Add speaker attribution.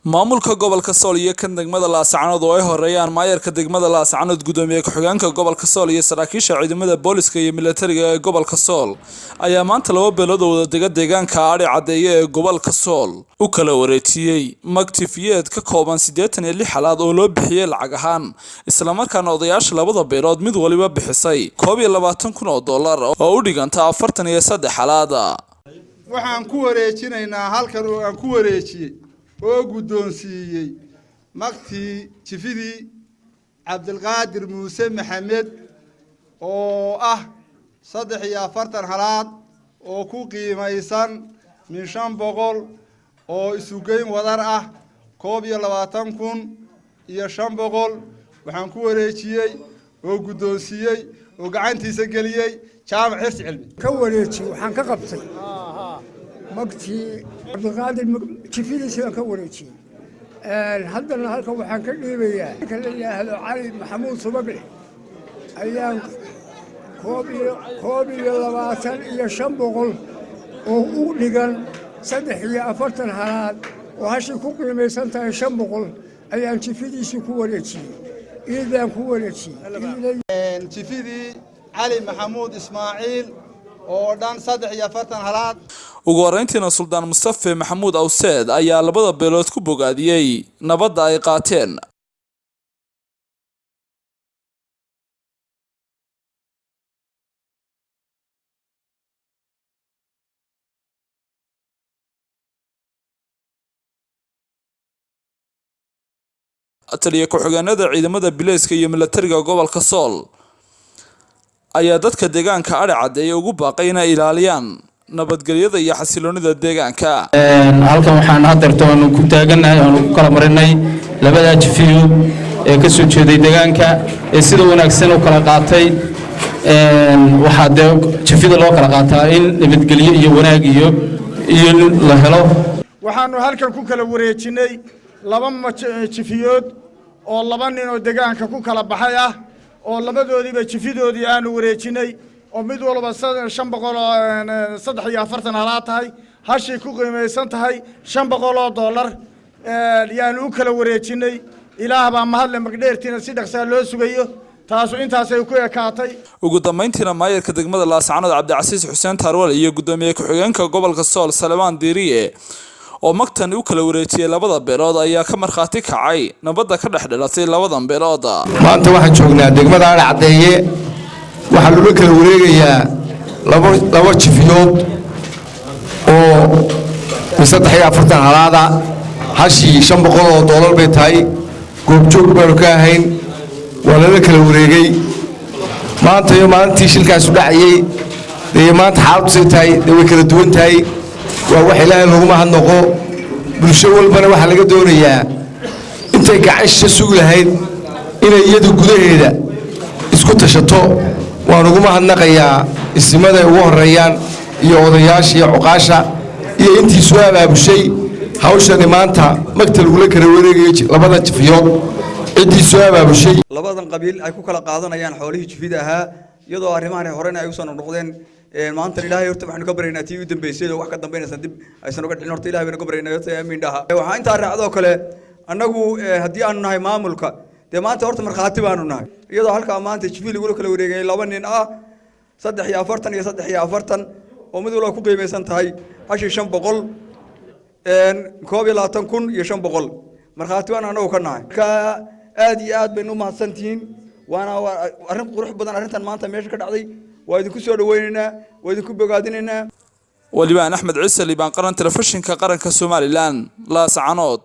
Speaker 1: maamulka gobolka Sool iyo kan degmada Laascaanood oo ay horeeyaan maayarka degmada Laascaanood gudoomiye ku-xigeenka gobolka Sool iyo saraakiisha ciidamada booliska iyo militariga ee gobolka Sool ayaa maanta laba beelood oo wada deegaanka Ari Cadeeye ee gobolka Sool u kala wareejiyay magtifiyeed ka kooban 86 xalaad oo loo bixiyay lacag ahaan isla markaana odayaasha labada beelood mid waliba bixisay $22,000 oo u dhiganta 43 xalaad
Speaker 2: waxaan ku wareejinaynaa halkan oo aan ku wareejiyay oo guddoonsiiyay magtii jifidii Cabdilqaadir Muuse Maxamed oo ah 43 halaad oo ku qiimaysan min 500 oo isu geyn wadar ah 22,500 waxaan ku wareejiyay oo guddoonsiiyay oo gacantiisa geliyay jaamac xirsi cilmi
Speaker 3: ka wareejiyay waxaan ka qabtay magtii Cabdilqaadir jifidii sidaan ka wareejiyay haddana halkan waxaan ka dhiibayaa kan la yiraahdo Cali Maxamuud Subagle ayaan 22,500 oo u dhigan 43 halaad oo hashi ku qiimaysan tahay 500 ayaan jifidiisa ku wareejiyay iidaan ku wareejiyay
Speaker 2: jifidii Cali Maxamuud Ismaaciil oo dhan 43 halaad
Speaker 1: ugu horeyntiina Suldaan Mustafa Maxamuud Awseed ayaa labada beelood ku bogaadiyay nabadda ay qaateen taliye ku-xigeenada ciidamada bilayska iyo militariga gobolka Sool ayaa dadka deegaanka Ari Cadeeye ugu baaqay inay ilaaliyaan nabadgelyada iyo xasiloonida deegaanka
Speaker 4: halkan waxaan hadartoon ku taaganahay oo ku kala marinay labada jifiyood ee ka soo jeeday deegaanka ee sida wanaagsan u kala qaatay waxa jifida loo kala qaataa in nabadgelyo iyo wanaag iyo la helo
Speaker 2: waxaanu halkan ku kala wareejinay laba jifiyood oo laba nin oo deegaanka ku kala baxay ah oo labadoodiiba jifidoodii aanu wareejinay oo mid walba 543 halaad tahay hashi ku qiimaysan tahay $500 yaanu u kala wareejinay ilaah baa mahadle magdheertiina si dhaqso loo sugayo taasu intaas ay ku ekaatay
Speaker 1: ugu dambeyntiina maayarka degmada Laascaanood Cabdicasiis Xuseen Tarwal iyo gudoomiye ku-xigeenka gobolka Sool Salmaan Diiriye oo magtan u kala wareejiyay labada beelood ayaa ka marxaati kacay nabadda ka dhaxdhalatay labadan beelood
Speaker 5: maanta waxaan joognaa degmada Ari Cadeeye waxa loo kala wareegayaa laba jifiyood oo 43 halaada hashi $500 bay tahay goobjoog baan ka ahayn waa la kala wareegay maanta iyo maalintii shilkaas u dhacayay maanta xaaladu say tahay way kala duwan tahay waa wax Ilaahay lagu mahadnaqo bulsho walbana waxa laga doonayaa intay gacan suug lahayd inay iyadu gudaheeda isku tashato waan ugu mahadnaqayaa ismada ugu horeeyaan iyo odayaasha iyo cuqaasha iyo intii soo abaabushay hawshani maanta magtal ula kala wareegay labada jifiyood cidii soo abaabushay
Speaker 6: labadan qabiil ay ku kala qaadanayaan xoolihii jifida ahaa iyadoo arrimahan horena ay u soo noqdeen maanta Ilaahay horta waxaanu ka bareynaa tii u dambeysay oo wax ka dambeynaysan dib aysan uga dhicin horta Ilaahay baanu ka bareynaa horta aamin dhaha waxa inta raacdo kale annagu hadii aanu nahay maamulka maanta horta marxaati baanu nahay iyadoo halka maanta jifil ugu kala wareegay laba nin ah 43 oo mid walba ku qiimaysan tahay hashi 500 22,500 marxaati waan anagu ka nahay ka aad iyo aad baynu mahadsantihiin waana arrin qurux badan arrintan maanta meesha ka dhacday waa idinku soo dhaweynaynaa waa idinku bogaadinaynaa
Speaker 1: Walibaan Axmed Ciise Liibaan qaran telefishinka qaranka Soomaaliland Laascaanood